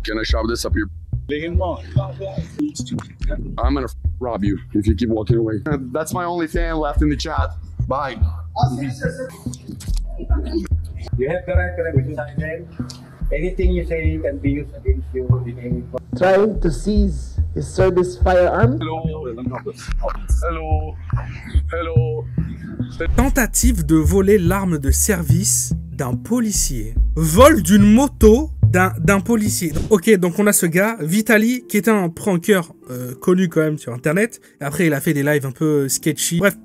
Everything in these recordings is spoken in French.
Can I shove this up your... Liggen mo. I'm gonna rob you if you keep walking away. That's my only fan left in the chat. Bye. You have the right to remain silent. Anything you say can be used against you in any court. Trying to seize his service firearm. Hello. Hello. Hello. Tentative de voler l'arme de service d'un policier. Vol d'une moto d'un policier. Ok, donc on a ce gars, Vitali, qui était un pranker connu quand même sur internet. Et après, il a fait des lives un peu sketchy. Bref,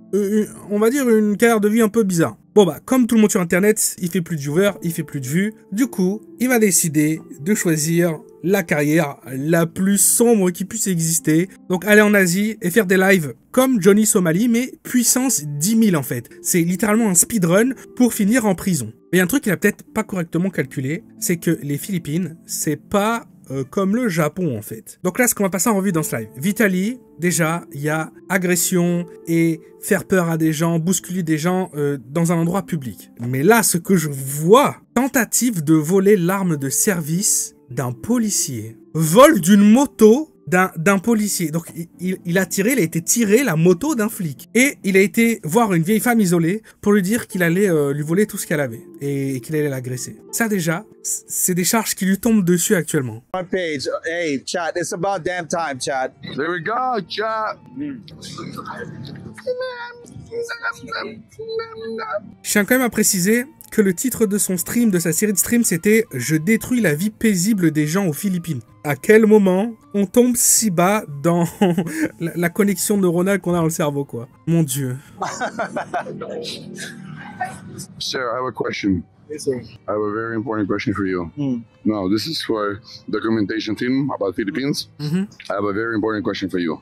on va dire une carrière de vie un peu bizarre. Bon bah, comme tout le monde sur internet, il fait plus de viewers, il fait plus de vues. Du coup, il va décider de choisir la carrière la plus sombre qui puisse exister. Donc aller en Asie et faire des lives comme Johnny Somali, mais puissance 10 000 en fait. C'est littéralement un speedrun pour finir en prison. Mais il y a un truc qu'il a peut-être pas correctement calculé, c'est que les Philippines, c'est pas comme le Japon en fait. Donc là, ce qu'on va passer en revue dans ce live. Vitali, déjà, il y a agression et faire peur à des gens, bousculer des gens dans un endroit public. Mais là, ce que je vois, tentative de voler l'arme de service d'un policier. Vol d'une moto d'un policier. Donc il a été tiré la moto d'un flic. Et il a été voir une vieille femme isolée pour lui dire qu'il allait lui voler tout ce qu'elle avait. Et qu'il allait l'agresser. Ça déjà, c'est des charges qui lui tombent dessus actuellement. Front page. Hey, chat. It's about damn time, chat. There we go, chat. Je tiens quand même à préciser que le titre de son stream, de sa série de streams, c'était « Je détruis la vie paisible des gens aux Philippines ». À quel moment on tombe si bas dans la connexion neuronale qu'on a dans le cerveau, quoi. Mon Dieu. Sir, I have a question. Yes, sir. I have a very important question for you. No, this is for documentation team about Philippines. I have a very important question for you.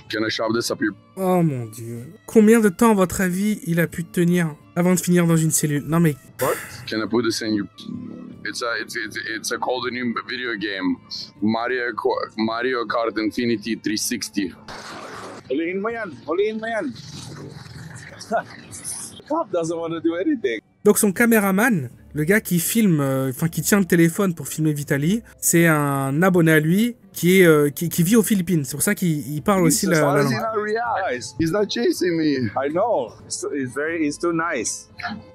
Can I shove this up your... Oh mon Dieu. Combien de temps, à votre avis, il a pu tenir avant de finir dans une cellule? Non mais... What? Can I put this in your... It's called a new video game. Mario Kart Infinity 360. Huliin mo yan. Huliin mo yan. Cop doesn't want to do anything. Donc son caméraman, le gars qui filme, qui tient le téléphone pour filmer Vitali, c'est un abonné à lui qui vit aux Philippines. C'est pour ça qu'il parle aussi la Why does langue. he not react? He's not chasing me. I know. He's too nice.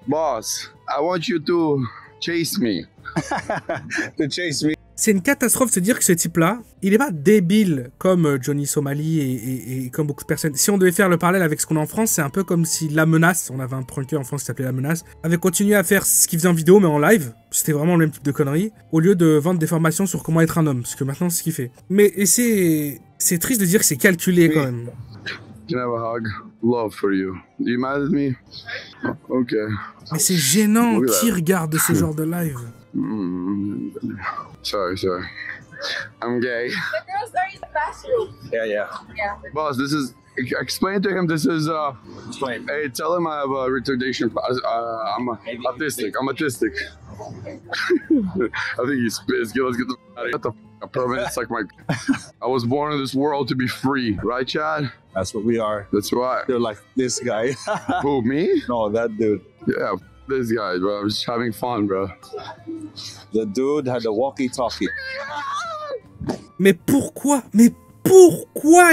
Boss, I want you to chase me. To chase me. C'est une catastrophe de se dire que ce type-là, il est pas débile comme Johnny Somali et comme beaucoup de personnes. Si on devait faire le parallèle avec ce qu'on a en France, c'est un peu comme si La Menace, on avait un pranker en France qui s'appelait La Menace, avait continué à faire ce qu'il faisait en vidéo mais en live. C'était vraiment le même type de conneries, au lieu de vendre des formations sur comment être un homme, parce que maintenant c'est ce qu'il fait. Mais c'est triste de dire que c'est calculé quand même. Can I have a hug? Love for you. You mad at me? Okay. Mais c'est gênant, qui regarde ce genre de live? Sorry. I'm gay. The girls are in the bathroom. Yeah. Boss, this is... Explain to him this is... Explain. Hey, tell him I have a retardation... I'm autistic. I'm autistic. I think he's pissed. Let's get the... Get the f*** permanent. It's like my... I was born in this world to be free. Right, Chad? That's what we are. That's right. They're like this guy. Who, me? No, that dude. Yeah, this guy, bro. I'm just having fun, bro. The dude had a walkie-talkie. Mais pourquoi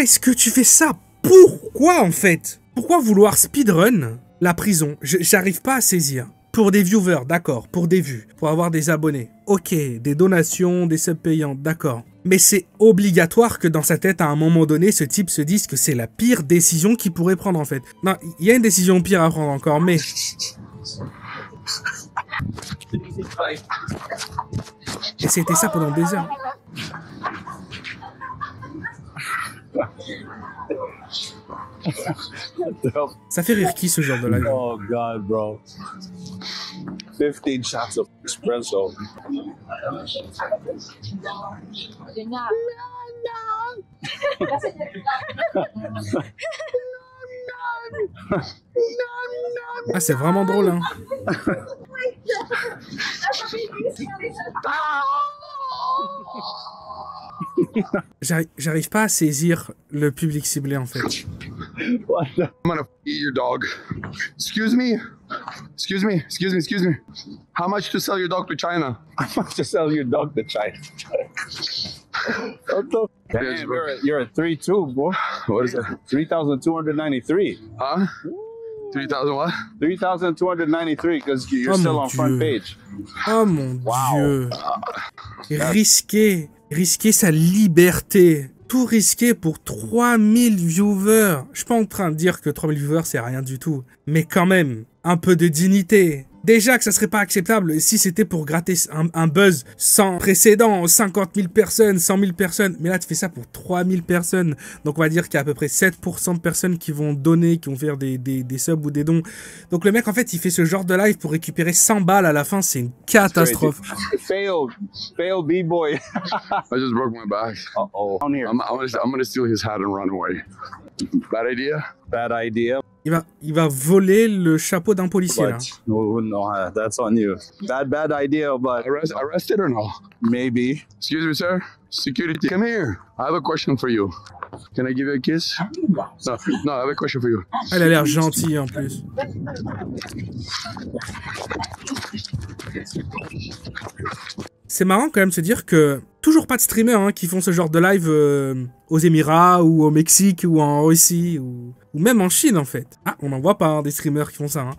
est-ce que tu fais ça? Pourquoi en fait? Pourquoi vouloir speedrun la prison? J'arrive pas à saisir. Pour des viewers, d'accord, pour des vues, pour avoir des abonnés. Ok, des donations, des subs payants, d'accord. Mais c'est obligatoire que dans sa tête, à un moment donné, ce type se dise que c'est la pire décision qu'il pourrait prendre en fait. Non, il y a une décision pire à prendre encore, mais... Et c'était ça pendant des heures. Ça fait rire qui ce genre de live? Oh God, bro. 15 shots of espresso. Ah, c'est vraiment drôle, hein. J'arrive pas à saisir le public ciblé, en fait. I'm gonna eat your dog. Excuse me? Excuse me. How much to sell your dog to China? How much to sell your dog to China? Damn, you're a 3-2, boy. What is that? 3,293. Huh? 3,000 what? 3,293 because you're still on front page. Oh mon Dieu. Risquer sa liberté. Tout risquer pour 3000 viewers. Je suis pas en train de dire que 3000 viewers c'est rien du tout. Mais quand même, un peu de dignité. Déjà que ça serait pas acceptable si c'était pour gratter un buzz sans précédent, 50 000 personnes, 100 000 personnes. Mais là, tu fais ça pour 3000 personnes. Donc, on va dire qu'il y a à peu près 7% de personnes qui vont donner, qui vont faire des subs ou des dons. Donc, le mec, en fait, il fait ce genre de live pour récupérer 100 balles à la fin. C'est une catastrophe. Fail B-boy. I just broke my back. Uh-oh. I'm gonna steal his hat and run away. Bad idea? Bad idea. Il va voler le chapeau d'un policier, là. No, that's on you. Bad idea, but... Arrested or no? Maybe. Excuse me, sir. Security, come here. I have a question for you. Can I give you a kiss? No, I have a question for you. Elle a l'air gentille, en plus. C'est marrant quand même de se dire que toujours pas de streamers qui font ce genre de live aux Émirats ou au Mexique ou en Russie ou même en Chine en fait. Ah, on n'en voit pas des streamers qui font ça.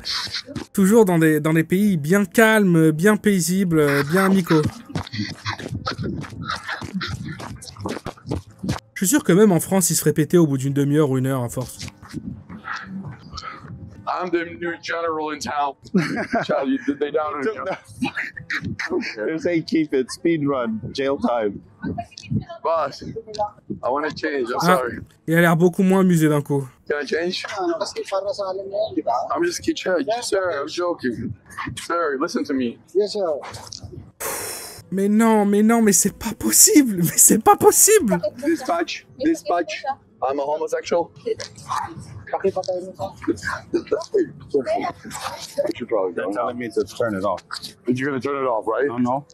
Toujours dans des pays bien calmes, bien paisibles, bien amicaux. Je suis sûr que même en France, ils se feraient péter au bout d'une demi-heure ou une heure à force. I'm the new general in town. Child, they down in They say keep it, speed run, jail time. Boss, I want to change. I'm sorry. Il a l'air beaucoup moins amusé d'un coup. Can I change? I'm just kidding. Sir, I'm joking. Sir, listen to me. Yes, sir. Mais non, mais c'est pas possible. Mais c'est pas possible. Dispatch. I'm a homosexual. You should probably They're go. telling me to turn it off. But you're gonna turn it off, right? No,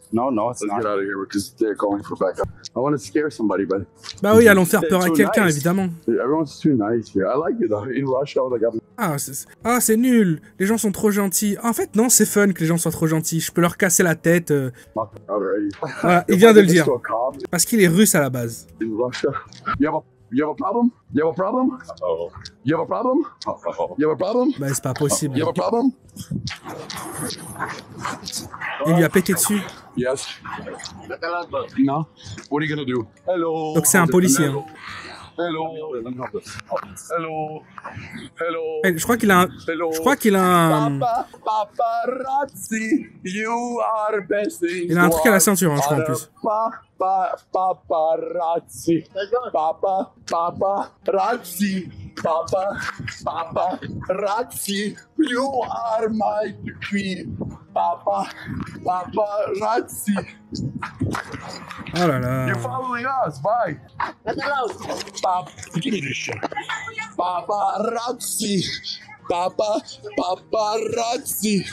it's Let's not. get out of here because they're calling for backup. I want to scare somebody, but Bah oui, allons faire peur à Too quelqu'un, nice. évidemment. everyone's too nice here. I like it though. In Russia, like C'est nul. Les gens sont trop gentils. En fait, non, c'est fun que les gens soient trop gentils. Je peux leur casser la tête. already. Voilà, il vient de le dire. To a cop Parce qu'il est russe à la base. in Russia. You have a problem? You have a problem? Oh. You have a problem? You have a problem? Bah, c'est pas possible. You have a problem? Il lui a pété dessus. Yes. No. What are you gonna do? Hello. Donc c'est un policier. Hello. Hello. Hello. Je crois qu'il a un... Hello. Je crois qu'il a un... Paparazzi, you are best. Il a un truc à la ceinture, je crois, en plus. Paparazzi. Paparazzi. Paparazzi. You are my queen. Paparazzi. Oh là là. You're following us. Bye. Paparazzi. Paparazzi.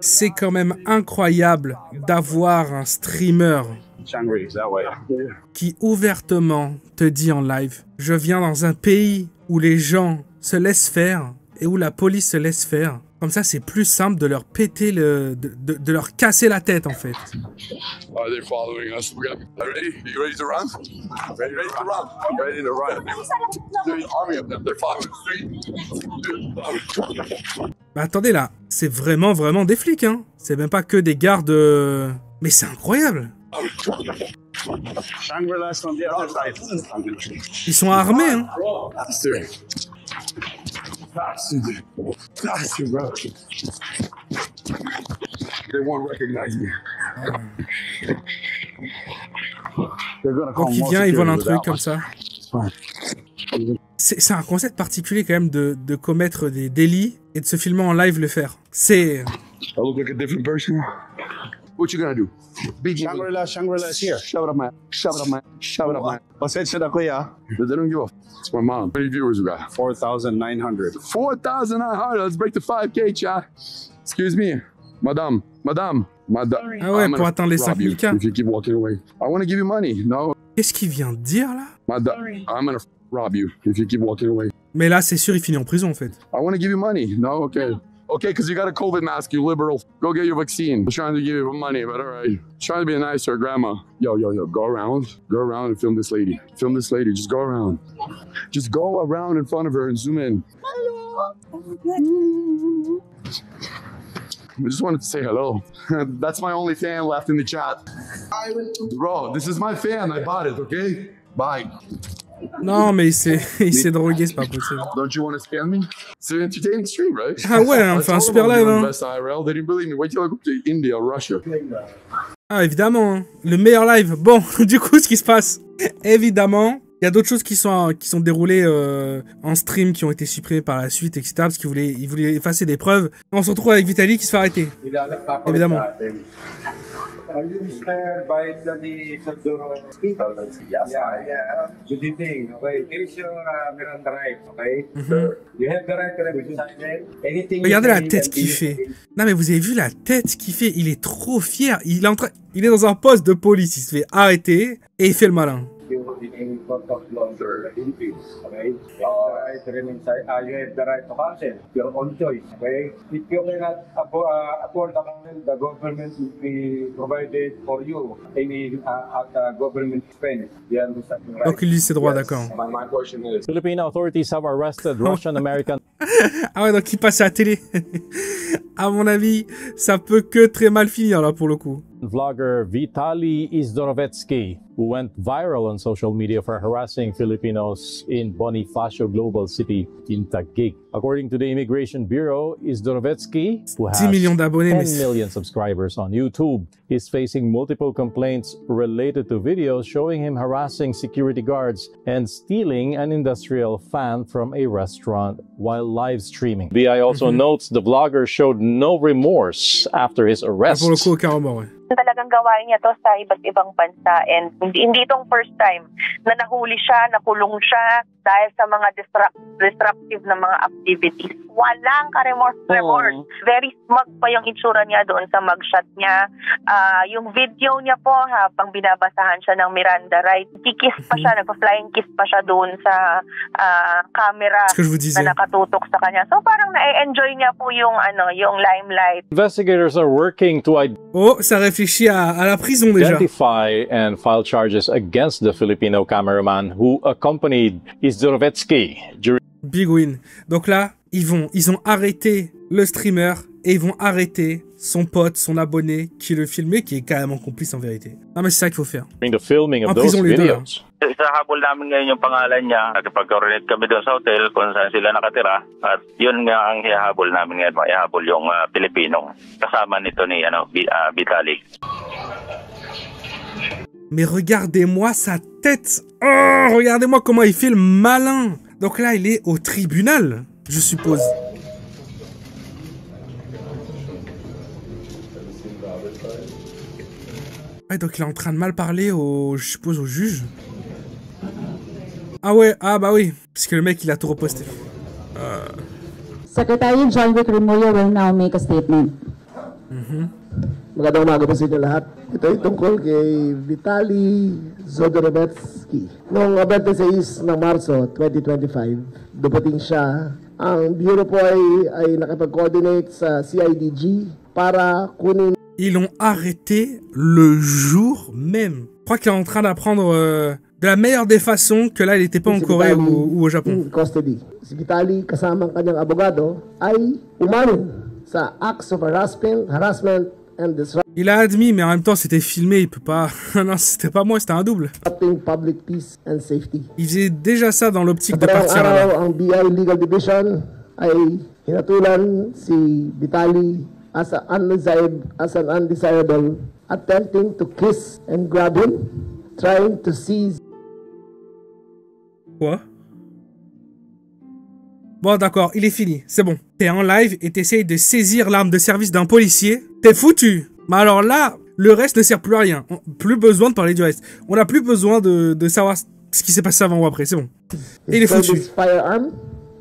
C'est quand même incroyable d'avoir un streamer Shangri, that way. qui ouvertement te dit en live « Je viens dans un pays où les gens se laissent faire et où la police se laisse faire. » Comme ça, c'est plus simple de leur péter de leur casser la tête, en fait. Are they following us? Ready? You ready to run? Ready to run? Ready to run? There's an army of them. They're following the street. Bah attendez, là, c'est vraiment des flics, hein. C'est même pas que des gardes... Mais c'est incroyable. Shangri-La's on the other side. Ils sont armés, hein. Faster. Faster, bro. They won't recognize me. Donc il vient, il vole un truc comme ça. C'est un concept particulier quand même de commettre des délits et de se filmer en live le faire. C'est... I look like a different person. What you gonna do? Shangri-La's here. Shove it up my. Shove it up my. Shove it up my. Pasensya na kuya. But they don't give a. It's my mom. How many viewers we got? 4,900. 4,900. Let's break the 5K, chat. Excuse me, madame. Ah ouais, pour atteindre les 5 000 K. If you keep walking away, I want to give you money. No, Qu'est-ce qu'il vient de dire là? madame. I'm gonna rob you if you keep walking away. Mais là, c'est sûr, il finit en prison, en fait. I want to give you money. No, okay. Okay, because you got a COVID mask, you liberal. Go get your vaccine. I'm trying to give you money, but all right. Trying to be nice to her grandma. Yo, go around and film this lady. Film this lady. Just go around. Just go around in front of her and zoom in. I just wanted to say hello. That's my only fan left in the chat. Bro, this is my fan. I bought it, okay? Bye. Non, mais il s'est drogué, c'est pas possible. Don't you want to scam me? It's an entertaining stream, right? Ah ouais, on fait un super live, hein. Best IRL. They didn't believe me. Wait till I go to India, Russia. Ah, évidemment, hein. Le meilleur live. Bon, du coup, ce qui se passe, évidemment, il y a d'autres choses qui sont déroulées en stream, qui ont été supprimées par la suite, etc. Parce qu'il voulait effacer des preuves. On se retrouve avec Vitaly qui se fait arrêter. Évidemment. Are you inspired by the Sodoroski? Yeah. Good evening. Okay, here is your Miranda right, okay? You have the right to remain silent. Anything. Regardez la tête qu'il fait. Non mais vous avez vu la tête qu'il fait? Il est trop fier. Il est dans un poste de police. Il se fait arrêter et il fait le malin. You have the right to remain silent. You have the right to cancel your own choice. Okay. If you cannot afford the cancel, the government will be provided for you any at government expense. You understand, right? Donc il lui ses droits, d'accord. My question is, Filipino authorities have arrested Russian-American Ah ouais, donc il passe à la télé. À mon avis, ça peut que très mal finir là pour le coup. vlogger Vitaly Izdorovetsky, who went viral on social media for harassing Filipinos in Bonifacio Global City in Taguig. According to the Immigration Bureau, Izdorovetsky, who has 10 millions d'abonnés, 10 million subscribers on YouTube, is facing multiple complaints related to videos showing him harassing security guards and stealing an industrial fan from a restaurant while live streaming. BI also notes the vlogger showed no remorse after his arrest. Pour le coup, carrément, ouais. Talagang gawain niya to sa iba't ibang bansa, and hindi itong first time na nahuli siya, nakulong siya dahil sa mga disruptive na mga activities. Walang remorse. Very smug pa yung itsura niya doon sa mugshot niya. Yung video niya po, habang binabasahan siya ng Miranda right, kikiss pa siya, nagpa-flying kiss pa siya doon sa camera na nakatutok sa kanya. So parang na-enjoy niya po yung limelight. Investigators are working to Oh, ça réfléchit à la prison déjà. Identify and file charges against the Filipino cameraman who accompanied Izdorovetsky during Big win. Donc là, ils ont arrêté le streamer et ils vont arrêter son pote, son abonné qui le filmait, qui est carrément complice en vérité. Ah mais c'est ça qu'il faut faire. the filming of En those prison les deux là. Isahabol namin ngayon yung pangalan niya. Nakipag-coordinate kami doon sa hotel kung saan sila nakatira. At yun nga ang ihahabol namin ngayon. Ihahabol yung Pilipinong kasama nito ni Vitaly. Mais regardez-moi sa tête. Oh, regardez-moi comment il fait le malin. Donc là, il est au tribunal, je suppose. Ouais, donc il est en train de mal parler je suppose, au juge. Ah ouais, ah bah oui, parce que le mec, il a tout reposté. Secretary John Vic Remulla will now make a statement. Magandang umaga po sa inyo lahat. Ito ay tungkol kay Vitaly Zodorovetsky. Noong 26 ng Marso 2025, dumating siya. Ang bureau po ay nakipag-coordinate sa CIDG para kunin. Ils l'ont arrêté le jour même. Je crois qu'il est en train d'apprendre de la meilleure des façons que là, il n'était pas en Corée ou au Japon. Custody. Si Vitaly kasama ang kanyang abogado ay umamin sa acts of harassment and disrupting Il a admis, mais en même temps, c'était filmé, il peut pas... Non, c'était pas moi, c'était un double. public peace and safety. Il faisait déjà ça dans l'optique de partir là-bas. Ang BI Legal Division ay hinatulan si Vitaly as an undesirable, attempting to kiss and grab him, trying to seize. Quoi? Bon, d'accord, il est fini, c'est bon. T'es en live et t'essayes de saisir l'arme de service d'un policier. T'es foutu! Mais alors là, le reste ne sert plus à rien. Plus besoin de parler du reste. On n'a plus besoin de savoir ce qui s'est passé avant ou après, c'est bon. Et il est foutu.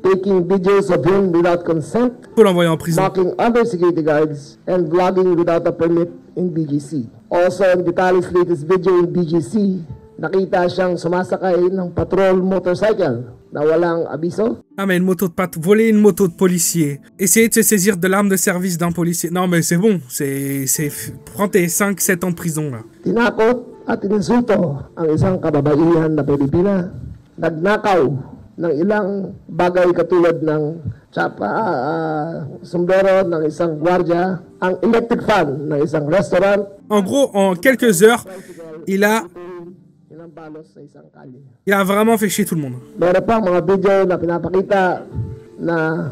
Taking videos of him without consent, faut l'envoyer en prison. Mocking other security guards, and vlogging without a permit in BGC. Also, in Vitaly's latest video in BGC, nakita siyang sumasakay ng patrol motorcycle na walang abiso. Ah mais voler une moto de policier, essayer de se saisir de l'arme de service d'un policier. Non mais c'est bon, prends tes 5-7 ans de prison là. Tinakot at ininsulto ang isang kababaihan na Pilipina. Nagnakaw ng ilang bagay katulad ng tsapa, sombrero ng isang gwardiya, ang electric fan ng isang restaurant. En gros, en quelques heures, il a vraiment fait chier tout le monde. Meron pang mga video na pinapakita na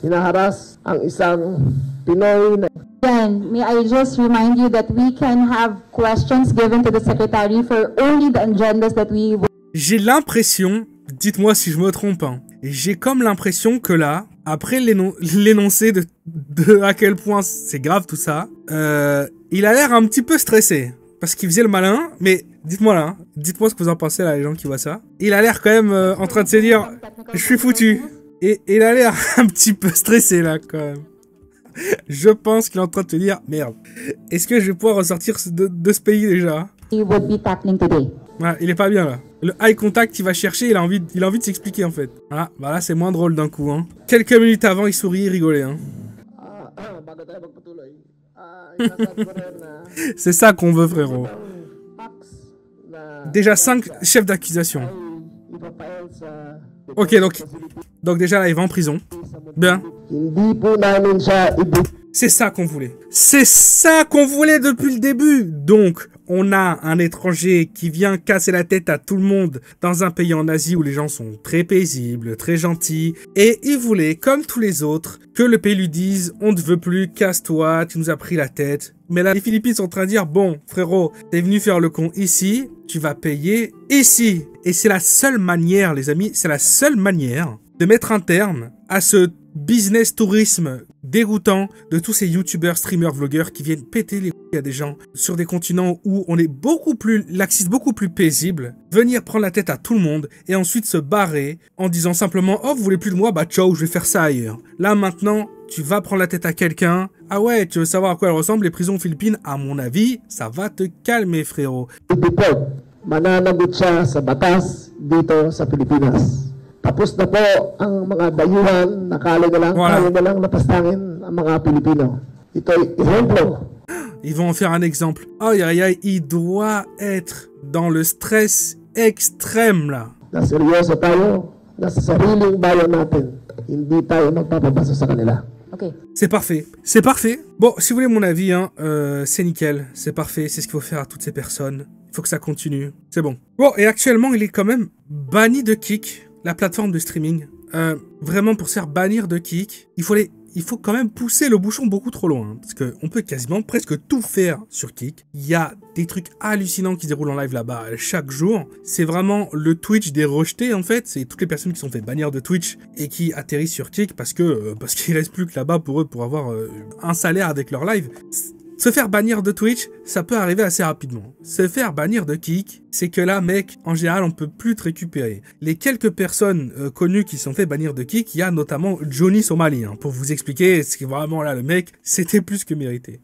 hinaharas ang isang Pinoy na... Again, may I just remind you that we can have questions given to the secretary for only the agendas that we... J'ai l'impression, dites-moi si je me trompe, hein, j'ai comme l'impression que là, après l'énoncé de à quel point c'est grave tout ça, il a l'air un petit peu stressé. Parce qu'il faisait le malin, mais dites-moi là, hein, dites-moi ce que vous en pensez là, les gens qui voient ça. Il a l'air quand même en train de se dire, je suis foutu. Et il a l'air un petit peu stressé là quand même. Je pense qu'il est en train de se dire, merde, est-ce que je vais pouvoir ressortir de ce pays déjà? Voilà, il est pas bien là. Le eye contact, il va chercher, il a envie de s'expliquer en fait. Voilà, bah là c'est moins drôle d'un coup. Hein. Quelques minutes avant, il souriait, il rigolait. Hein. C'est ça qu'on veut, frérot. Déjà 5 chefs d'accusation. Ok, donc déjà là, il va en prison. Bien. C'est ça qu'on voulait. C'est ça qu'on voulait depuis le début. Donc, on a un étranger qui vient casser la tête à tout le monde dans un pays en Asie où les gens sont très paisibles, très gentils. Et il voulait, comme tous les autres, que le pays lui dise « On ne veut plus, casse-toi, tu nous as pris la tête ». Mais là, les Philippines sont en train de dire « Bon, frérot, t'es venu faire le con ici, tu vas payer ici ». Et c'est la seule manière, les amis, c'est la seule manière de mettre un terme à ce business tourisme dégoûtant de tous ces youtubeurs, streamers, vlogueurs qui viennent péter les couilles à des gens sur des continents où on est beaucoup plus laxiste, beaucoup plus paisible, venir prendre la tête à tout le monde et ensuite se barrer en disant simplement « Oh, vous voulez plus de moi? Bah ciao, je vais faire ça ailleurs. » Là maintenant, tu vas prendre la tête à quelqu'un. Ah ouais, tu veux savoir à quoi elle ressemble, les prisons philippines? À mon avis, ça va te calmer, frérot. Mananagot siya sa batas dito sa Pilipinas. Tapos na po ang mga dayuhan, kaya na lang napastangin ang mga Pilipino. Ito'y ejemplo. Ils vont en faire un exemple. Oh, il doit être dans le stress extrême, là. Na seryoso tayo, nasa sariling bayan natin. Hindi tayo magpapabasa sa kanila. Okay. C'est parfait. C'est parfait. Bon, si vous voulez mon avis, hein, c'est nickel. C'est parfait. C'est ce qu'il faut faire à toutes ces personnes. Il faut que ça continue. C'est bon. Bon, et actuellement, il est quand même banni de Kick, la plateforme de streaming. Vraiment, pour se faire bannir de Kick, il faut quand même pousser le bouchon beaucoup trop loin. Hein, parce qu'on peut quasiment presque tout faire sur Kick. Il y a des trucs hallucinants qui se déroulent en live là-bas chaque jour. C'est vraiment le Twitch des rejetés, en fait. C'est toutes les personnes qui sont fait bannir de Twitch et qui atterrissent sur Kick parce qu'il reste plus que là-bas pour eux pour avoir un salaire avec leur live. Se faire bannir de Twitch, ça peut arriver assez rapidement. Se faire bannir de Kick, c'est que là, mec, en général, on peut plus te récupérer. Les quelques personnes connues qui se sont fait bannir de Kick, il y a notamment Johnny Somali. Hein, pour vous expliquer, c'est vraiment là, le mec, c'était plus que mérité.